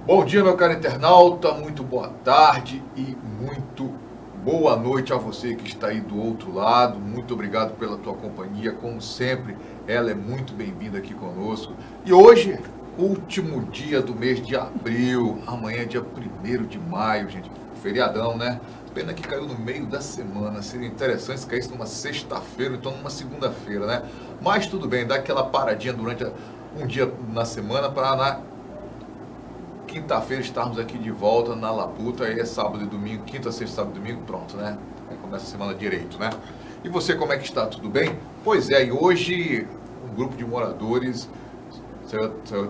Bom dia, meu caro internauta, muito boa tarde e muito boa noite a você que está aí do outro lado. Muito obrigado pela tua companhia, como sempre, ela é muito bem-vinda aqui conosco. E hoje, último dia do mês de abril, amanhã é dia 1º de maio, gente, feriadão, né? Pena que caiu no meio da semana, seria interessante se caísse numa sexta-feira, ou então numa segunda-feira, né? Mas tudo bem, dá aquela paradinha durante um dia na semana para na quinta-feira estarmos aqui de volta na Laputa, aí é sábado e domingo, quinta, sexta, sábado e domingo, pronto, né? Aí começa a semana direito, né? E você, como é que está? Tudo bem? Pois é, e hoje um grupo de moradores,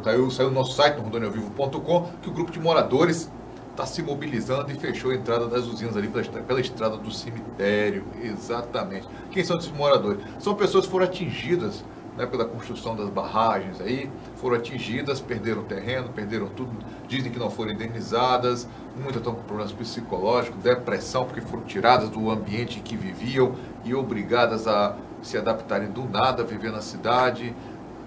saiu no nosso site, no rondoniavivo.com, que o grupo de moradores está se mobilizando e fechou a entrada das usinas ali pela estrada do cemitério, exatamente. Quem são esses moradores? São pessoas que foram atingidas na época da construção das barragens aí, foram atingidas, perderam terreno, perderam tudo, dizem que não foram indenizadas, muitas estão com problemas psicológicos, depressão, porque foram tiradas do ambiente em que viviam e obrigadas a se adaptarem do nada a viver na cidade,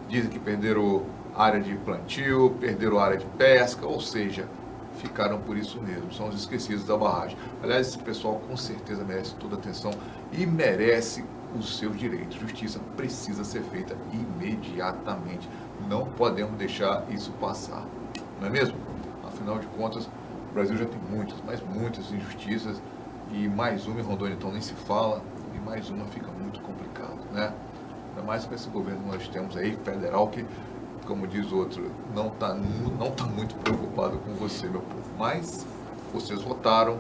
dizem que perderam área de plantio, perderam área de pesca, ou seja, ficaram por isso mesmo, são os esquecidos da barragem. Aliás, esse pessoal com certeza merece toda a atenção e merece os seus direitos. Justiça precisa ser feita imediatamente. Não podemos deixar isso passar. Não é mesmo? Afinal de contas, o Brasil já tem muitas, mas muitas injustiças e mais uma em Rondônia então nem se fala e mais uma fica muito complicado, né? Ainda mais com esse governo que nós temos aí, federal, que, como diz outro, não está muito preocupado com você, meu povo. Mas vocês votaram,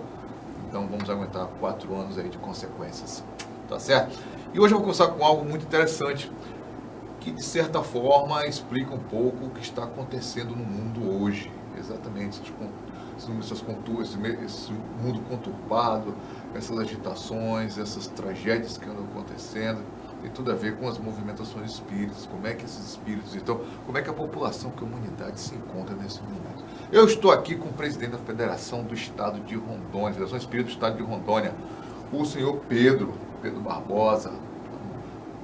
então vamos aguentar 4 anos aí de consequências. Tá certo? E hoje eu vou começar com algo muito interessante, que de certa forma explica um pouco o que está acontecendo no mundo hoje. Exatamente, esse mundo conturbado, essas agitações, essas tragédias que andam acontecendo, tem tudo a ver com as movimentações espíritas, como é que esses espíritos estão, como é que a população, que a humanidade se encontra nesse momento. Eu estou aqui com o presidente da Federação do Estado de Rondônia, Federação Espírita do Estado de Rondônia, o senhor Pedro Barbosa,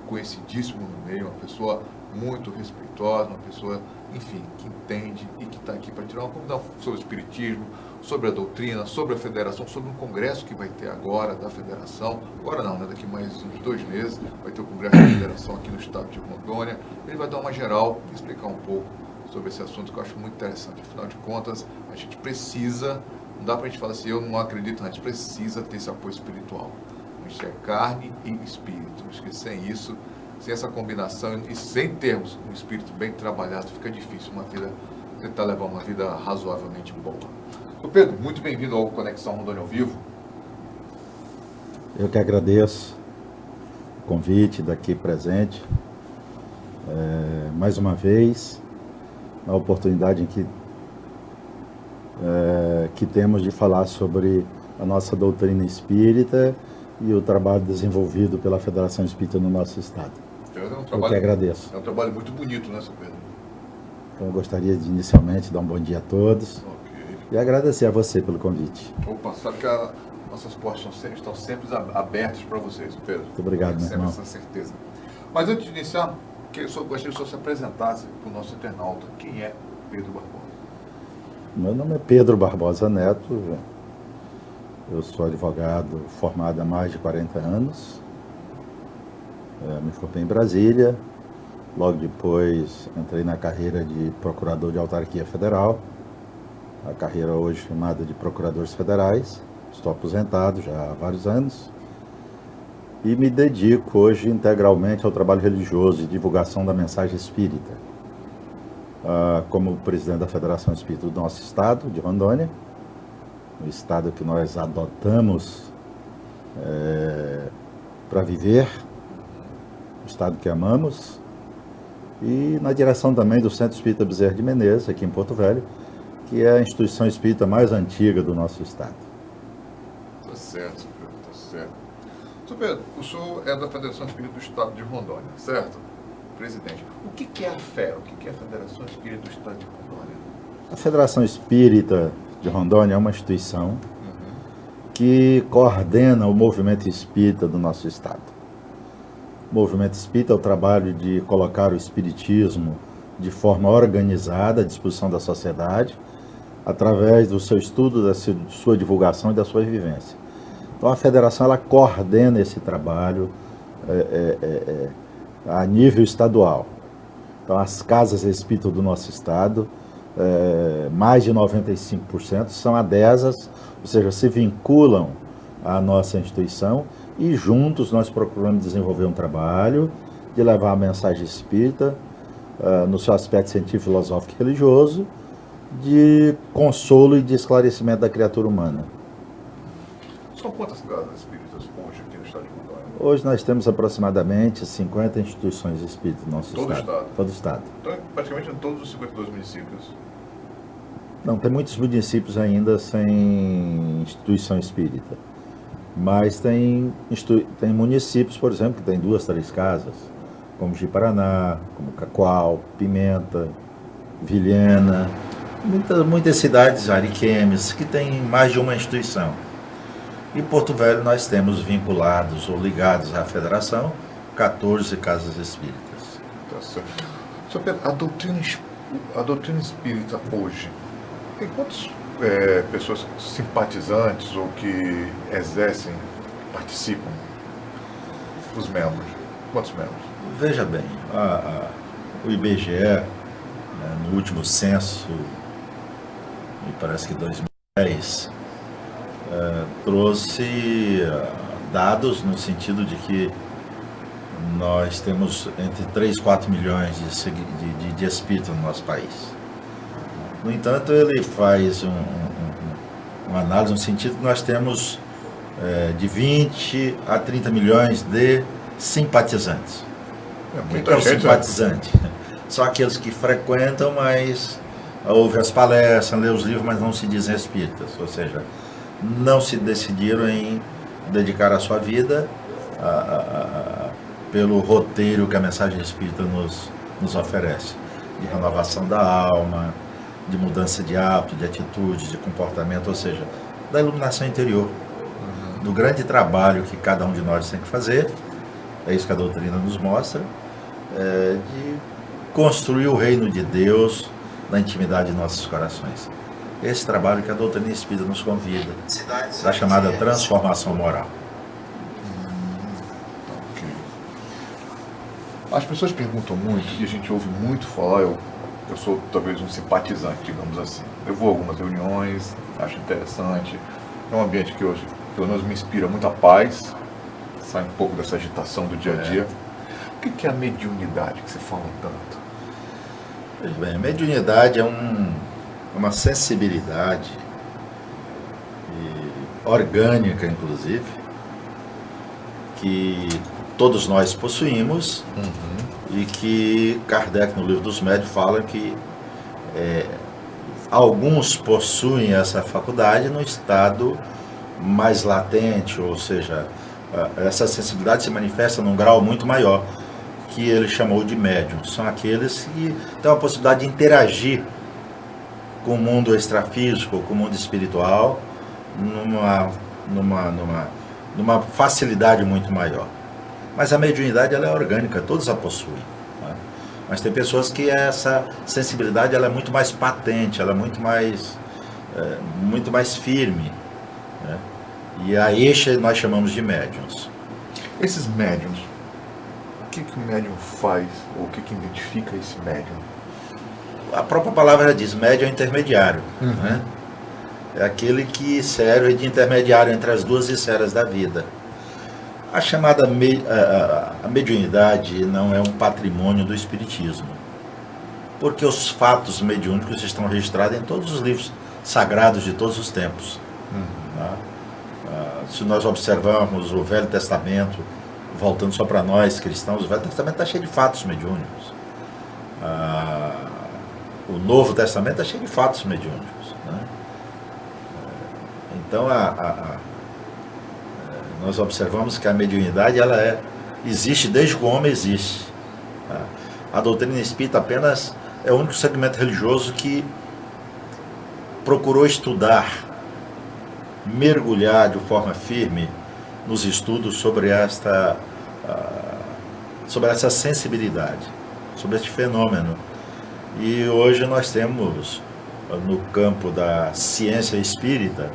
conhecidíssimo no meio, uma pessoa muito respeitosa, uma pessoa, enfim, que entende e que está aqui para tirar uma conversa sobre o espiritismo, sobre a doutrina, sobre a federação, sobre um congresso que vai ter agora da federação, agora não, né? Daqui mais uns 2 meses, vai ter o congresso da federação aqui no estado de Rondônia. Ele vai dar uma geral e explicar um pouco sobre esse assunto que eu acho muito interessante. Afinal de contas, a gente precisa, não dá para a gente falar assim, eu não acredito, a gente precisa ter esse apoio espiritual. A gente é carne e espírito, porque sem isso, sem essa combinação e sem termos um espírito bem trabalhado, fica difícil tentar levar uma vida razoavelmente boa. Ô Pedro, muito bem-vindo ao Conexão Rondônia ao Vivo. Eu que agradeço o convite daqui presente, mais uma vez, a oportunidade em que temos de falar sobre a nossa doutrina espírita e o trabalho desenvolvido pela Federação Espírita no nosso estado. Eu que agradeço. É um trabalho muito bonito, né, seu Pedro? Então eu gostaria de inicialmente dar um bom dia a todos. Okay. E agradecer a você pelo convite. Opa, sabe que nossas portas estão sempre abertas para vocês, Pedro. Muito obrigado, meu irmão. Essa certeza. Mas antes de iniciar, eu gostaria que o senhor se apresentasse para o nosso internauta. Quem é Pedro Barbosa? Meu nome é Pedro Barbosa Neto. Eu sou advogado formado há mais de 40 anos. Me formei em Brasília. Logo depois entrei na carreira de procurador de autarquia federal. A carreira hoje chamada de procuradores federais. Estou aposentado já há vários anos. E me dedico hoje integralmente ao trabalho religioso e divulgação da mensagem espírita. Como presidente da Federação Espírita do nosso estado, de Rondônia, o estado que nós adotamos para viver, o estado que amamos, e na direção também do Centro Espírita Bezerra de Menezes, aqui em Porto Velho, que é a instituição espírita mais antiga do nosso estado. Tá certo, Pedro, tá certo. Sr. Pedro, o senhor é da Federação Espírita do Estado de Rondônia, certo? Presidente. O que é a FE? O que é a Federação Espírita do Estado de Rondônia? A Federação Espírita de Rondônia é uma instituição que coordena o movimento espírita do nosso estado. O movimento espírita é o trabalho de colocar o espiritismo de forma organizada à disposição da sociedade, através do seu estudo, da sua divulgação e da sua vivência. Então a federação ela coordena esse trabalho a nível estadual. Então as casas espíritas do nosso estado, mais de 95% são adesas, ou seja, se vinculam à nossa instituição e juntos nós procuramos desenvolver um trabalho de levar a mensagem espírita no seu aspecto científico, filosófico e religioso, de consolo e de esclarecimento da criatura humana. São quantas casas espíritas hoje aqui no estado de Rondônia? Hoje nós temos aproximadamente 50 instituições espíritas no nosso estado. Todo o estado. Então, praticamente em todos os 52 municípios. Não, tem muitos municípios ainda sem instituição espírita. Mas tem municípios, por exemplo, que tem 2, 3 casas, como Ji-Paraná, como Cacoal, Pimenta, Vilhena, muitas cidades, Ariquemes, que tem mais de uma instituição. Em Porto Velho nós temos vinculados ou ligados à federação 14 casas espíritas. Tá certo. Sr. Pedro, a doutrina espírita hoje tem quantas pessoas simpatizantes ou que exercem, participam? Os membros. Quantos membros? Veja bem, o IBGE, né, no último censo, me parece que 2010, trouxe dados no sentido de que nós temos entre 3 e 4 milhões de espíritos no nosso país. No entanto, ele faz uma análise no sentido que nós temos de 20 a 30 milhões de simpatizantes. O que é o simpatizante? São aqueles que frequentam, mas ouvem as palestras, lêem os livros, mas não se dizem espíritas. Ou seja, não se decidiram em dedicar a sua vida pelo roteiro que a mensagem espírita nos oferece, de renovação da alma, de mudança de hábito, de atitude, de comportamento, ou seja, da iluminação interior, do grande trabalho que cada um de nós tem que fazer, é isso que a doutrina nos mostra, de construir o reino de Deus na intimidade de nossos corações. Esse trabalho que a doutrina espírita nos convida, da chamada transformação moral. Okay. As pessoas perguntam muito, e a gente ouve muito falar, eu sou talvez um simpatizante, digamos assim. Eu vou a algumas reuniões, acho interessante. É um ambiente que hoje, pelo menos, me inspira muita paz, sai um pouco dessa agitação do dia a dia. O que é a mediunidade que você fala tanto? Pois bem, a mediunidade é uma sensibilidade orgânica, inclusive, que todos nós possuímos, e que Kardec, no Livro dos Médiuns, fala que alguns possuem essa faculdade no estado mais latente, ou seja, essa sensibilidade se manifesta num grau muito maior, que ele chamou de médiums. São aqueles que têm a possibilidade de interagir com o mundo extrafísico, com o mundo espiritual, numa facilidade muito maior. Mas a mediunidade ela é orgânica, todos a possuem. Né? Mas tem pessoas que essa sensibilidade ela é muito mais patente, ela é muito mais firme. Né? E a este nós chamamos de médiuns. Esses médiuns, o que o médium faz, ou o que identifica esse médium? A própria palavra diz, médium é intermediário. Né? É aquele que serve de intermediário entre as duas esferas da vida. A chamada a mediunidade não é um patrimônio do espiritismo, porque os fatos mediúnicos estão registrados em todos os livros sagrados de todos os tempos. Tá? Se nós observarmos o Velho Testamento, voltando só para nós cristãos, o Velho Testamento está cheio de fatos mediúnicos. O Novo Testamento está cheio de fatos mediúnicos. Né? Então, nós observamos que a mediunidade ela existe desde que o homem existe. Tá? A doutrina espírita apenas é o único segmento religioso que procurou estudar, mergulhar de forma firme nos estudos sobre essa sensibilidade, sobre este fenômeno. E hoje nós temos no campo da ciência espírita,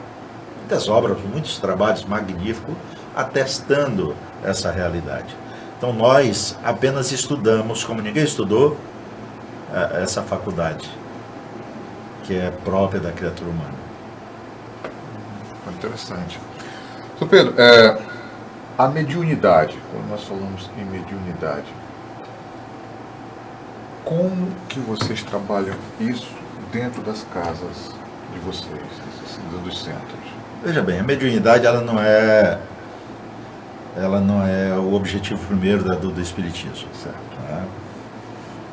muitas obras, muitos trabalhos magníficos atestando essa realidade. Então nós apenas estudamos, como ninguém estudou, essa faculdade que é própria da criatura humana. Interessante. Sr. Pedro, a mediunidade, quando nós falamos em mediunidade, como que vocês trabalham isso dentro das casas de vocês, dos centros? Veja bem, a mediunidade ela não é o objetivo primeiro do espiritismo. Certo. Tá?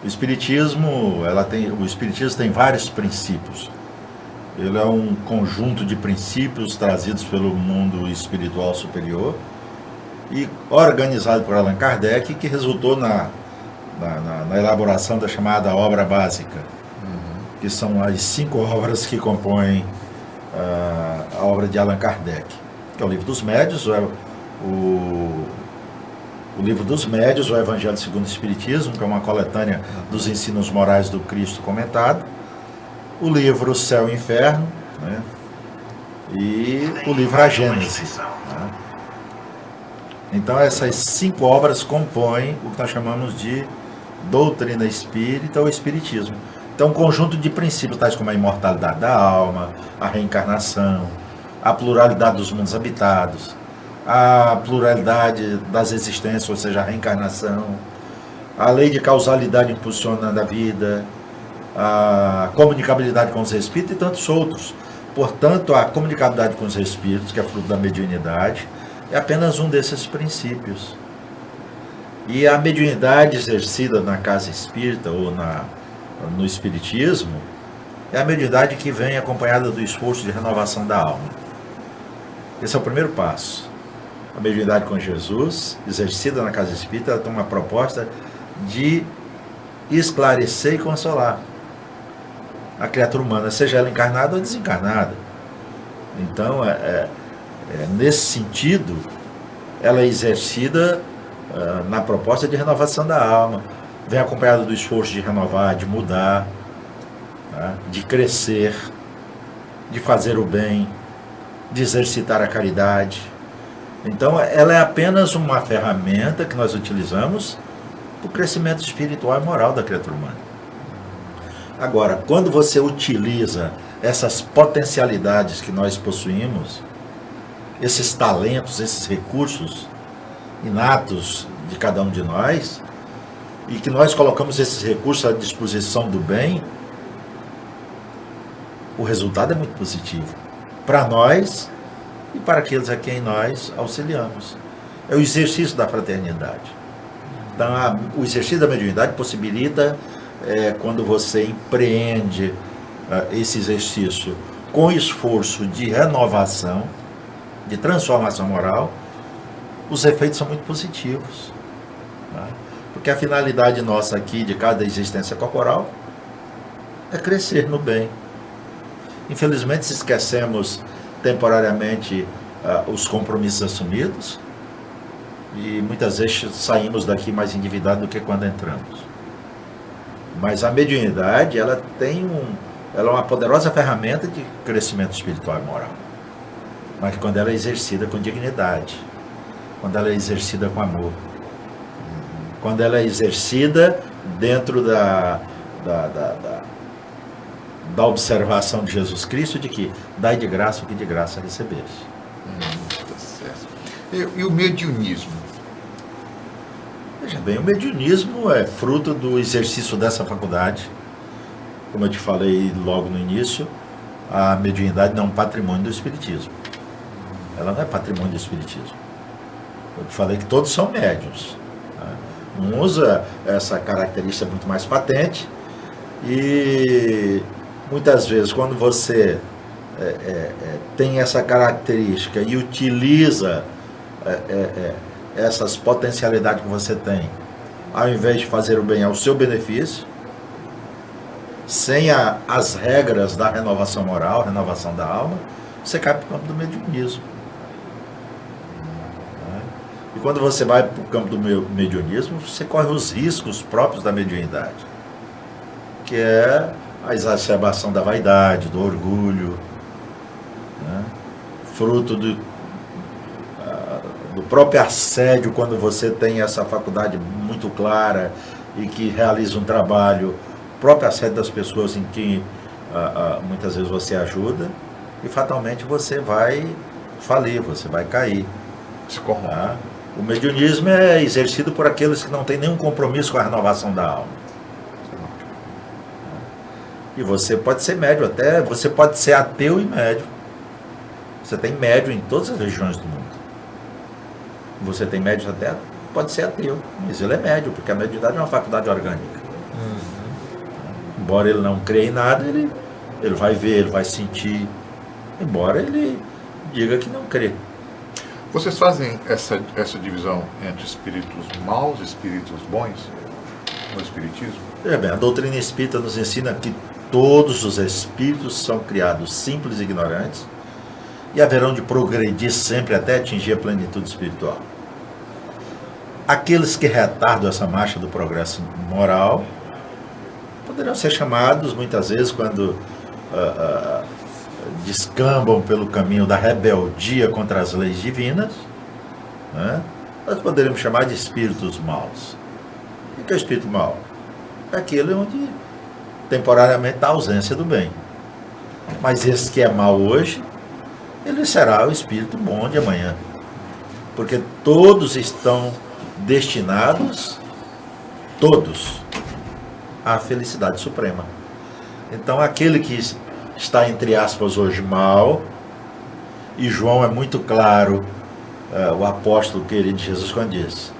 O espiritismo tem vários princípios. Ele é um conjunto de princípios trazidos pelo mundo espiritual superior e organizado por Allan Kardec, que resultou na elaboração da chamada obra básica, que são as 5 obras que compõem a obra de Allan Kardec, que é o Livro dos Médiuns, o Livro dos Médiuns, o Evangelho segundo o Espiritismo, que é uma coletânea dos ensinos morais do Cristo comentado, o livro Céu e Inferno, né? E o livro A Gênese. Né? Então essas 5 obras compõem o que nós chamamos de doutrina espírita ou espiritismo. Então um conjunto de princípios tais como a imortalidade da alma, a reencarnação, a pluralidade dos mundos habitados, a pluralidade das existências, ou seja, a reencarnação, a lei de causalidade impulsionando a vida, a comunicabilidade com os espíritos e tantos outros. Portanto, a comunicabilidade com os espíritos, que é fruto da mediunidade, é apenas um desses princípios. E a mediunidade exercida na casa espírita ou no espiritismo é a mediunidade que vem acompanhada do esforço de renovação da alma. Esse é o primeiro passo. A mediunidade com Jesus, exercida na casa espírita, ela tem uma proposta de esclarecer e consolar a criatura humana, seja ela encarnada ou desencarnada. Então, nesse sentido, ela é exercida na proposta de renovação da alma, vem acompanhada do esforço de renovar, de mudar, tá? De crescer, de fazer o bem, de exercitar a caridade. Então, ela é apenas uma ferramenta que nós utilizamos para o crescimento espiritual e moral da criatura humana. Agora, quando você utiliza essas potencialidades que nós possuímos, esses talentos, esses recursos inatos de cada um de nós, e que nós colocamos esses recursos à disposição do bem, o resultado é muito positivo para nós e para aqueles a quem nós auxiliamos. É o exercício da fraternidade. Então, o exercício da mediunidade possibilita, quando você empreende esse exercício com esforço de renovação, de transformação moral, os efeitos são muito positivos. Tá? Porque a finalidade nossa aqui, de cada existência corporal, é crescer no bem. Infelizmente, se esquecemos temporariamente os compromissos assumidos e muitas vezes saímos daqui mais endividados do que quando entramos. Mas a mediunidade, ela é uma poderosa ferramenta de crescimento espiritual e moral. Mas quando ela é exercida com dignidade, quando ela é exercida com amor, quando ela é exercida dentro da observação de Jesus Cristo, de que dai de graça o que de graça recebeste. Tá certo. E o mediunismo? Veja bem, o mediunismo é fruto do exercício dessa faculdade. Como eu te falei logo no início, a mediunidade não é um patrimônio do espiritismo. Ela não é patrimônio do espiritismo. Eu te falei que todos são médiuns. Um usa essa característica muito mais patente e muitas vezes quando você tem essa característica e utiliza essas potencialidades que você tem, ao invés de fazer o bem ao seu benefício, sem as regras da renovação moral, renovação da alma, você cai para o campo do mediunismo. E quando você vai para o campo do mediunismo, você corre os riscos próprios da mediunidade, que é a exacerbação da vaidade, do orgulho, né? Fruto do próprio assédio, quando você tem essa faculdade muito clara e que realiza um trabalho, o próprio assédio das pessoas em que muitas vezes você ajuda, e fatalmente você vai falir, você vai cair. Se corrompe. Tá? O mediunismo é exercido por aqueles que não têm nenhum compromisso com a renovação da alma. E você pode ser médium, até você pode ser ateu e médium. Você tem médium em todas as regiões do mundo. Você tem médium até, pode ser ateu, mas ele é médium, porque a mediunidade é uma faculdade orgânica. Embora ele não creia em nada, ele vai ver, ele vai sentir, embora ele diga que não crê. Vocês fazem essa divisão entre espíritos maus e espíritos bons no espiritismo? Bem, a doutrina espírita nos ensina que todos os espíritos são criados simples e ignorantes e haverão de progredir sempre até atingir a plenitude espiritual. Aqueles que retardam essa marcha do progresso moral poderão ser chamados, muitas vezes, quando descambam pelo caminho da rebeldia contra as leis divinas, né? Nós poderíamos chamar de espíritos maus. O que é espírito mau? É aquele onde temporariamente está a ausência do bem. Mas esse que é mau hoje, ele será o espírito bom de amanhã. Porque todos estão destinados, todos, à felicidade suprema. Então aquele que está, entre aspas, hoje mal, e João é muito claro, o apóstolo querido Jesus, quando diz,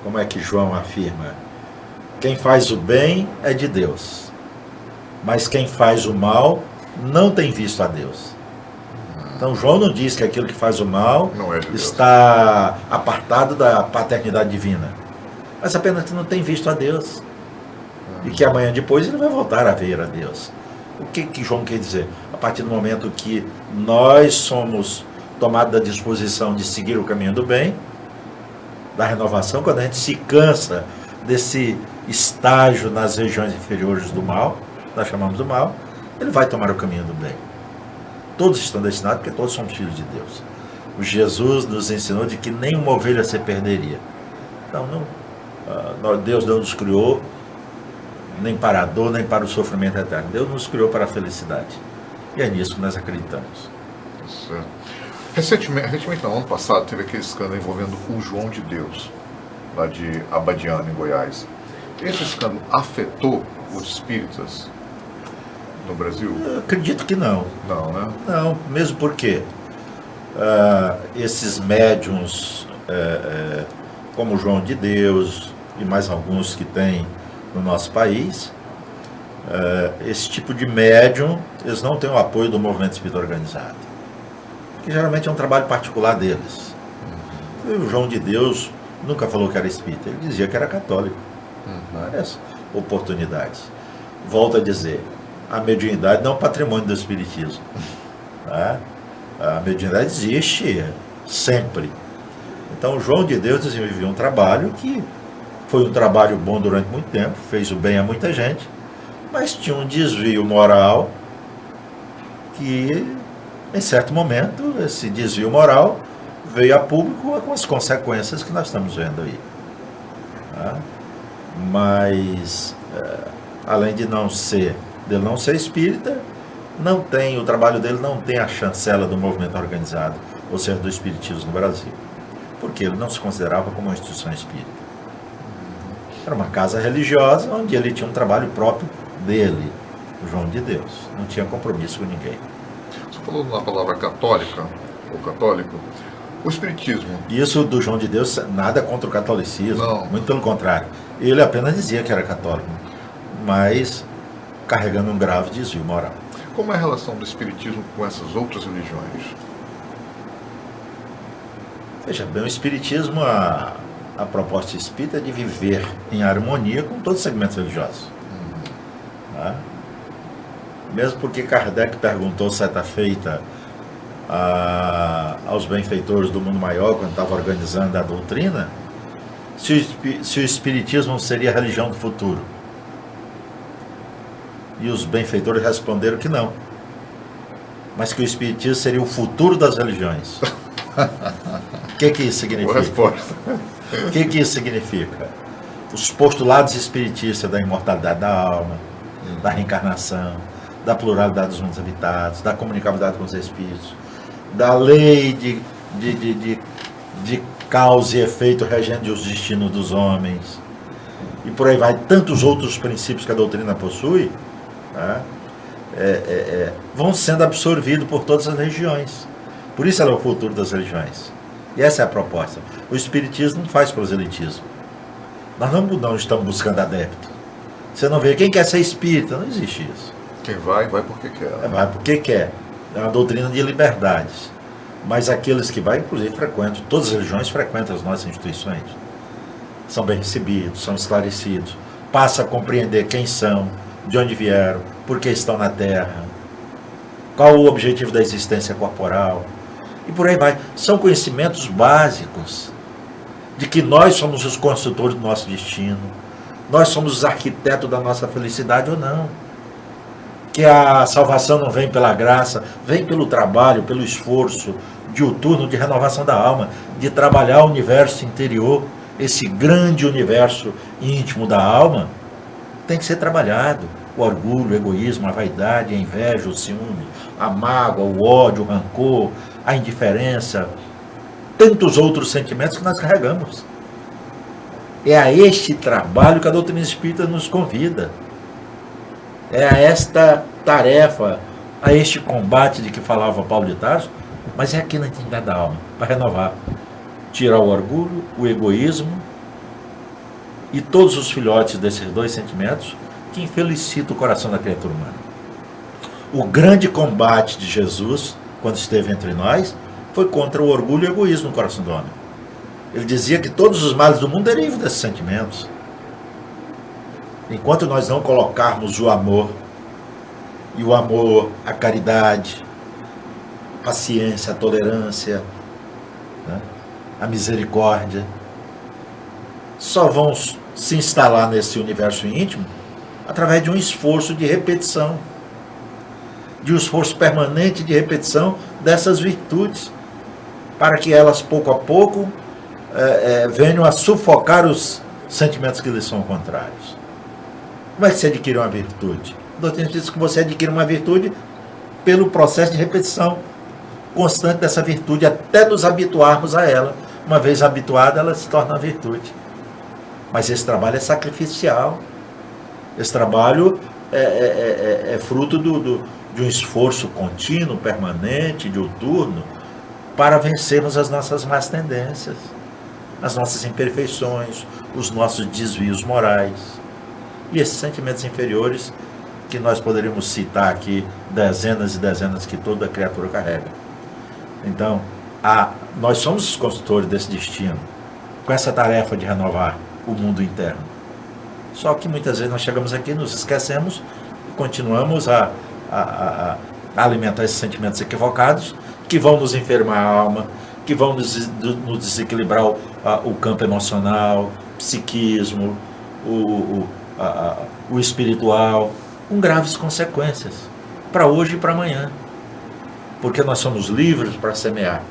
como é que João afirma? Quem faz o bem é de Deus, mas quem faz o mal não tem visto a Deus. Então João não diz que aquilo que faz o mal está apartado da paternidade divina, mas apenas que não tem visto a Deus. E que amanhã depois ele vai voltar a ver a Deus. O que João quer dizer? A partir do momento que nós somos tomados da disposição de seguir o caminho do bem, da renovação, quando a gente se cansa desse estágio nas regiões inferiores do mal, nós chamamos do mal, ele vai tomar o caminho do bem. Todos estão destinados, porque todos somos filhos de Deus. O Jesus nos ensinou de que nenhuma ovelha se perderia. Então, Deus não nos criou nem para a dor, nem para o sofrimento eterno. Deus nos criou para a felicidade. E é nisso que nós acreditamos. Certo. Recentemente, no ano passado, teve aquele escândalo envolvendo o João de Deus, lá de Abadiânia, em Goiás. Esse escândalo afetou os espíritas no Brasil? Eu acredito que não. Não, né? Não, mesmo porque esses médiuns, como o João de Deus e mais alguns que tem no nosso país, esse tipo de médium, eles não têm o apoio do movimento espírita organizado, que geralmente é um trabalho particular deles. E o João de Deus nunca falou que era espírita, ele dizia que era católico. Várias oportunidades. Volto a dizer, a mediunidade não é um patrimônio do espiritismo. Tá? A mediunidade existe sempre. Então o João de Deus desenvolveu um trabalho que foi um trabalho bom durante muito tempo, fez o bem a muita gente, mas tinha um desvio moral que, em certo momento, esse desvio moral veio a público com as consequências que nós estamos vendo aí. Tá? Mas, além de dele não ser espírita, o trabalho dele não tem a chancela do movimento organizado, ou seja, do espiritismo no Brasil, porque ele não se considerava como uma instituição espírita. Era uma casa religiosa onde ele tinha um trabalho próprio dele, o João de Deus. Não tinha compromisso com ninguém. Você falou na palavra católica, ou católico, o espiritismo. Isso do João de Deus, nada contra o catolicismo, não. Muito pelo contrário. Ele apenas dizia que era católico, mas carregando um grave desvio moral. Como é a relação do espiritismo com essas outras religiões? Veja bem, o espiritismo, a proposta espírita é de viver em harmonia com todos os segmentos religiosos. Tá? Mesmo porque Kardec perguntou certa feita aos benfeitores do mundo maior, quando estava organizando a doutrina, se o Espiritismo seria a religião do futuro. E os benfeitores responderam que não, mas que o Espiritismo seria o futuro das religiões. O que isso significa? Boa resposta. O que isso significa? Os postulados espiritistas da imortalidade da alma, da reencarnação, da pluralidade dos mundos habitados, da comunicabilidade com os espíritos, da lei de causa e efeito regendo os destinos dos homens, e por aí vai, tantos outros princípios que a doutrina possui, tá? Vão sendo absorvidos por todas as religiões. Por isso ela é o futuro das religiões. E essa é a proposta. O Espiritismo não faz proselitismo. Nós não estamos buscando adepto. Você não vê quem quer ser espírita, não existe isso. Quem vai porque quer. Vai porque quer. É uma doutrina de liberdades. Mas aqueles que vai, inclusive, frequentam. Todas as religiões frequentam as nossas instituições. São bem recebidos, são esclarecidos. Passa a compreender quem são, de onde vieram, por que estão na Terra, qual o objetivo da existência corporal. E por aí vai. São conhecimentos básicos de que nós somos os construtores do nosso destino. Nós somos os arquitetos da nossa felicidade ou não. Que a salvação não vem pela graça, vem pelo trabalho, pelo esforço diuturno de renovação da alma, de trabalhar o universo interior, esse grande universo íntimo da alma, tem que ser trabalhado. O orgulho, o egoísmo, a vaidade, a inveja, o ciúme, a mágoa, o ódio, o rancor, a indiferença, tantos outros sentimentos que nós carregamos. É a este trabalho que a doutrina espírita nos convida. É a esta tarefa, a este combate de que falava Paulo de Tarso, mas é aqui na intimidade da alma, para renovar. Tirar o orgulho, o egoísmo e todos os filhotes desses dois sentimentos que infelicitam o coração da criatura humana. O grande combate de Jesus, quando esteve entre nós, foi contra o orgulho e o egoísmo no coração do homem. Ele dizia que todos os males do mundo derivam desses sentimentos. Enquanto nós não colocarmos o amor, e o amor, a caridade, a paciência, a tolerância, né, a misericórdia, só vão se instalar nesse universo íntimo através de um esforço de repetição, de um esforço permanente de repetição dessas virtudes, para que elas, pouco a pouco, venham a sufocar os sentimentos que lhes são contrários. Como é que se adquire uma virtude? A doutrina diz que você adquire uma virtude pelo processo de repetição constante dessa virtude, até nos habituarmos a ela. Uma vez habituada, ela se torna uma virtude. Mas esse trabalho é sacrificial. Esse trabalho é fruto de um esforço contínuo, permanente, diuturno, para vencermos as nossas más tendências, as nossas imperfeições, os nossos desvios morais. E esses sentimentos inferiores que nós poderíamos citar aqui, dezenas e dezenas que toda criatura carrega. Então, nós somos os construtores desse destino, com essa tarefa de renovar o mundo interno. Só que muitas vezes nós chegamos aqui, nos esquecemos e continuamos a alimentar esses sentimentos equivocados que vão nos enfermar a alma, que vão nos desequilibrar o campo emocional, psiquismo, o espiritual, com graves consequências para hoje e para amanhã. Porque nós somos livres para semear,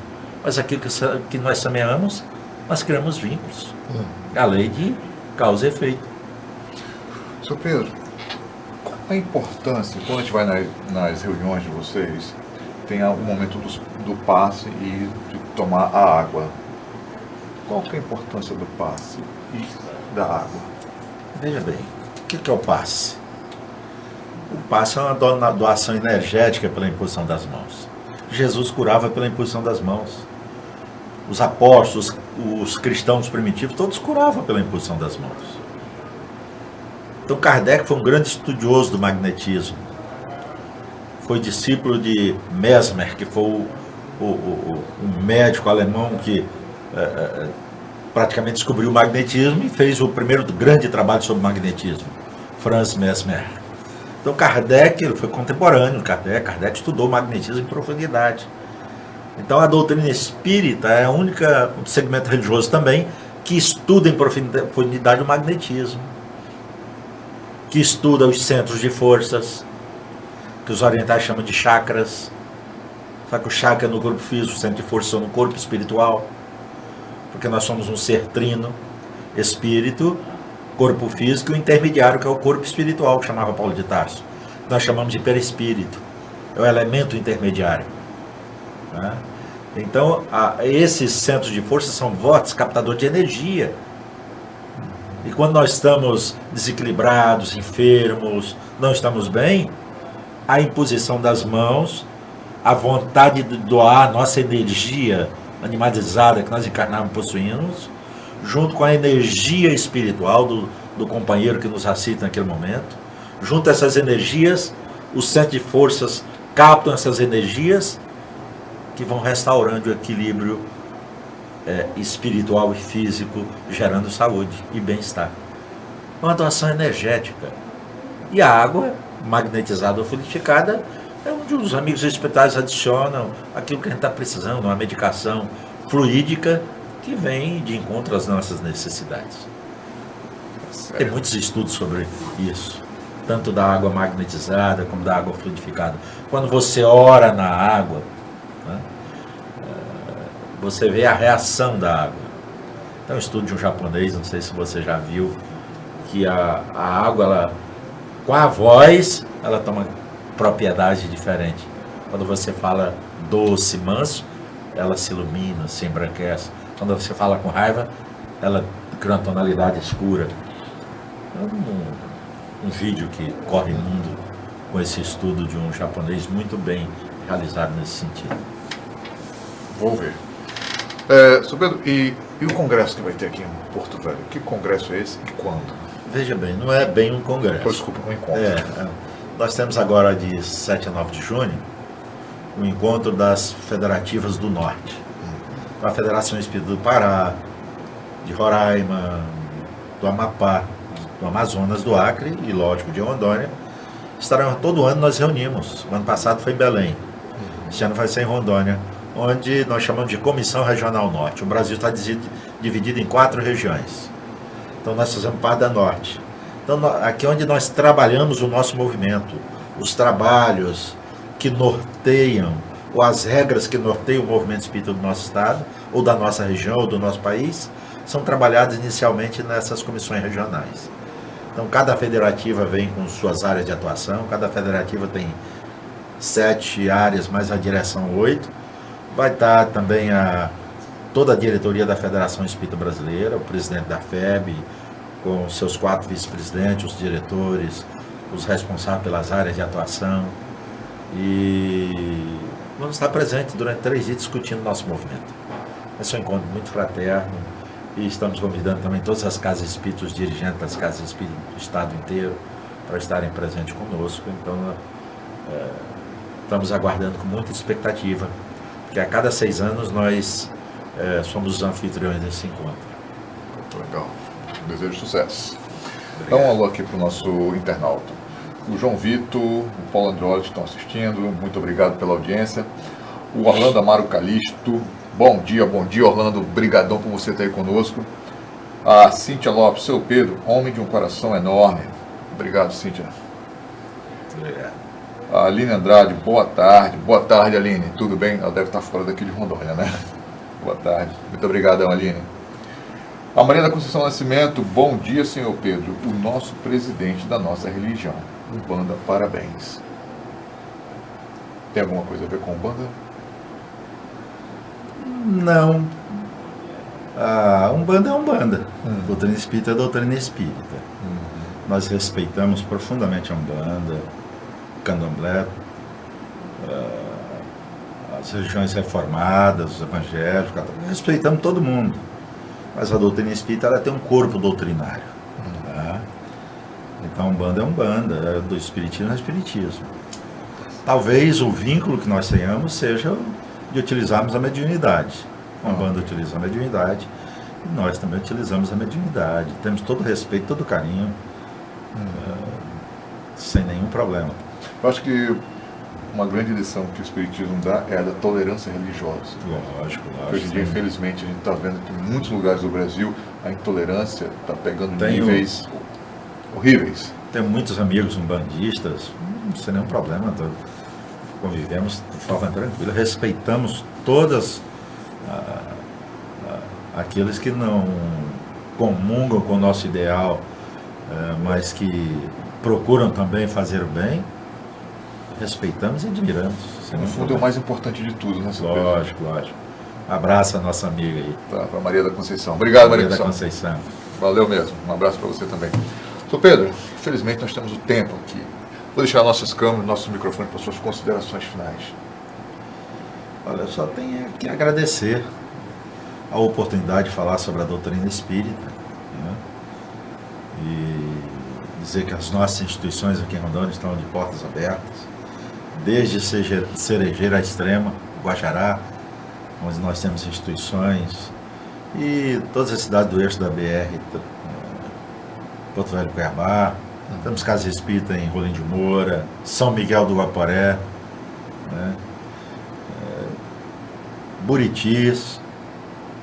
mas aquilo que nós semeamos, nós criamos vínculos. A lei de causa e efeito. Sr. Pedro, qual a importância, quando a gente vai nas reuniões de vocês, tem algum momento do passe e de tomar a água? Qual que é a importância do passe e da água? Veja bem, o que é o passe? O passe é uma doação energética pela imposição das mãos. Jesus curava pela imposição das mãos. Os apóstolos, os cristãos primitivos, todos curavam pela imposição das mãos. Então Kardec foi um grande estudioso do magnetismo. Foi discípulo de Mesmer, que foi um médico alemão que praticamente descobriu o magnetismo e fez o primeiro grande trabalho sobre magnetismo, Franz Mesmer. Então Kardec, ele foi contemporâneo, Kardec estudou magnetismo em profundidade. Então a doutrina espírita é a única segmento religioso também que estuda em profundidade o magnetismo, que estuda os centros de forças, que os orientais chamam de chakras. Só que o chakra é no corpo físico, o centro de força é no corpo espiritual, porque nós somos um ser trino, espírito, corpo físico e o intermediário, que é o corpo espiritual, que chamava Paulo de Tarso. Nós chamamos de perispírito, é o elemento intermediário. Né? Então, esses centros de força são vórtices, captador de energia. E quando nós estamos desequilibrados, enfermos, não estamos bem, a imposição das mãos, a vontade de doar nossa energia animalizada que nós encarnamos possuímos, junto com a energia espiritual do companheiro que nos assiste naquele momento, junto a essas energias, os centros de forças captam essas energias que vão restaurando o equilíbrio espiritual e físico, gerando saúde e bem-estar. Uma doação energética. E a água, magnetizada ou fluidificada, é onde os amigos espirituais adicionam aquilo que a gente está precisando, uma medicação fluídica que vem de encontro às nossas necessidades. Tem muitos estudos sobre isso, tanto da água magnetizada como da água fluidificada. Quando você ora na água, né, você vê a reação da água. Tem um estudo de um japonês, não sei se você já viu, que a água, ela, com a voz, ela toma propriedade diferente. Quando você fala doce, manso, ela se ilumina, se embranquece. Quando você fala com raiva, ela cria uma tonalidade escura. Um vídeo que corre mundo com esse estudo de um japonês muito bem realizado nesse sentido. Vou ver. Sr. Pedro, e o congresso que vai ter aqui em Porto Velho? Que congresso é esse e quando? Veja bem, não é bem um congresso. Desculpa, um encontro. Nós temos agora de 7 a 9 de junho o encontro das federativas do Norte. A Federação Espírita do Pará, de Roraima, do Amapá, do Amazonas, do Acre e, lógico, de Rondônia. Todo ano nós reunimos. O ano passado foi em Belém. Este ano vai ser em Rondônia, onde nós chamamos de Comissão Regional Norte. O Brasil está dividido em 4 regiões. Então nós fazemos parte da Norte. Então aqui é onde nós trabalhamos o nosso movimento, os trabalhos que norteiam, ou as regras que norteiam o movimento espírita do nosso estado, ou da nossa região, ou do nosso país, são trabalhadas inicialmente nessas comissões regionais. Então cada federativa vem com suas áreas de atuação, cada federativa tem 7 áreas, mais a direção 8. Vai estar também toda a diretoria da Federação Espírita Brasileira, o presidente da FEB, com seus 4 vice-presidentes, os diretores, os responsáveis pelas áreas de atuação. E vamos estar presentes durante 3 dias discutindo nosso movimento. Esse é um encontro muito fraterno e estamos convidando também todas as casas espíritas, os dirigentes das casas espíritas do estado inteiro, para estarem presentes conosco. Então, estamos aguardando com muita expectativa, porque a cada 6 anos nós somos os anfitriões desse encontro. Muito legal. Desejo sucesso. Dá um alô aqui para o nosso internauta. O João Vitor, o Paulo Androli estão assistindo. Muito obrigado pela audiência. O Orlando Amaro Calixto. Bom dia, Orlando. Brigadão por você estar aí conosco. A Cíntia Lopes, seu Pedro, homem de um coração enorme. Obrigado, Cíntia. Obrigado. A Aline Andrade, boa tarde. Boa tarde, Aline. Tudo bem? Ela deve estar fora daqui de Rondônia, né? Boa tarde. Muito obrigado, Aline. A Maria da Conceição Nascimento, bom dia, senhor Pedro, o nosso presidente da nossa religião. Umbanda, parabéns. Tem alguma coisa a ver com Umbanda? Não. A Umbanda é Umbanda. Doutrina Espírita é doutrina espírita. Nós respeitamos profundamente a Umbanda, o Candomblé, as religiões reformadas, os evangélicos, respeitamos todo mundo. Mas a doutrina espírita ela tem um corpo doutrinário. Tá? Então a Umbanda é Umbanda, do espiritismo é espiritismo. Talvez o vínculo que nós tenhamos seja de utilizarmos a mediunidade. A Umbanda utiliza a mediunidade e nós também utilizamos a mediunidade. Temos todo o respeito, todo o carinho, sem nenhum problema. Eu acho que uma grande lição que o Espiritismo dá é a da tolerância religiosa. Lógico. Hoje em dia, infelizmente, a gente está vendo que em muitos lugares do Brasil a intolerância está pegando níveis horríveis. Tem muitos amigos umbandistas, sem nenhum problema, convivemos de forma tranquila, respeitamos todas aqueles que não comungam com o nosso ideal, mas que procuram também fazer o bem, respeitamos e admiramos. No fundo é o mais importante de tudo, né, seu Lógico. Abraça a nossa amiga aí. Tá, para Maria da Conceição. Obrigado, Maria da Conceição. Valeu mesmo. Um abraço para você também. Sr. Pedro, infelizmente nós temos o tempo aqui. Vou deixar nossas câmeras, nossos microfones para suas considerações finais. Olha, eu só tenho que agradecer a oportunidade de falar sobre a doutrina espírita, né? E dizer que as nossas instituições aqui em Rondônia estão de portas abertas, desde Cerejeira à Extrema, Guajará, onde nós temos instituições, e todas as cidades do eixo da BR, Porto Velho, Cuiabá, temos Casa Espírita em Rolim de Moura, São Miguel do Guaporé, né? Buritis,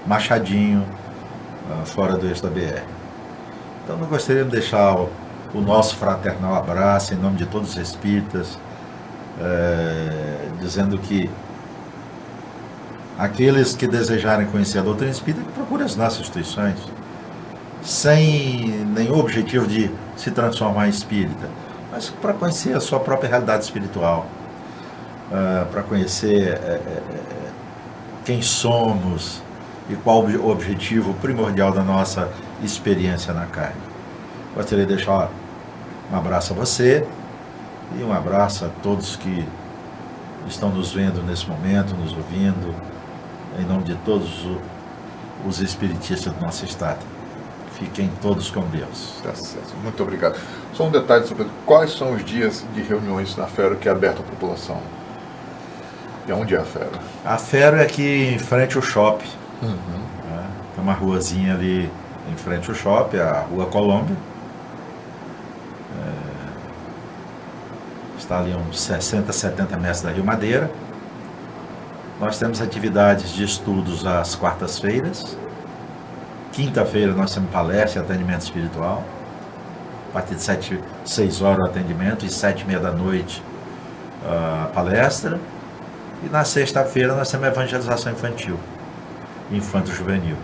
Machadinho, fora do eixo da BR. Então, nós gostaríamos de deixar o nosso fraternal abraço em nome de todos os espíritas, dizendo que aqueles que desejarem conhecer a doutrina espírita, que procurem as nossas instituições, sem nenhum objetivo de se transformar em espírita, mas para conhecer a sua própria realidade espiritual, para conhecer quem somos e qual o objetivo primordial da nossa experiência na carne. Gostaria de deixar um abraço a você e um abraço a todos que estão nos vendo nesse momento, nos ouvindo, em nome de todos os espiritistas do nosso estado. Fiquem todos com Deus. Tá certo. Muito obrigado. Só um detalhe sobre quais são os dias de reuniões na FERO que é aberto à população. E onde é a FERO? A FERO é aqui em frente ao shopping. Tem uma ruazinha ali em frente ao shopping, a Rua Colômbia. Está ali a uns 60, 70 metros da Rio Madeira. Nós temos atividades de estudos às quartas-feiras. Quinta-feira nós temos palestra e atendimento espiritual. A partir de 6 horas o atendimento e 7h30 da noite a palestra. E na sexta-feira nós temos evangelização infantil, infanto-juvenil,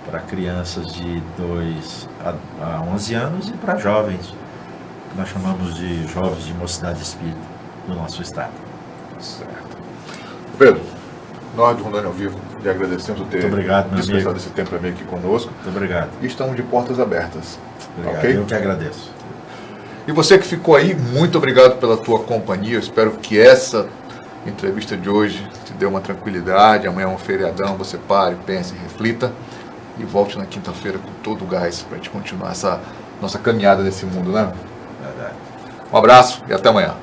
para crianças de 2 a 11 anos e para jovens, que nós chamamos de jovens de mocidade espírita do nosso estado. Certo. Pedro, nós do Rondônia ao Vivo lhe agradecemos por ter dispensado esse tempo para mim aqui conosco. Muito obrigado. E estamos de portas abertas. Obrigado. Okay? Eu que agradeço. E você que ficou aí, muito obrigado pela tua companhia. Eu espero que essa entrevista de hoje te dê uma tranquilidade. Amanhã é um feriadão, você pare, pense, reflita e volte na quinta-feira com todo o gás para a gente continuar essa nossa caminhada nesse mundo, né? Verdade. Um abraço e até amanhã.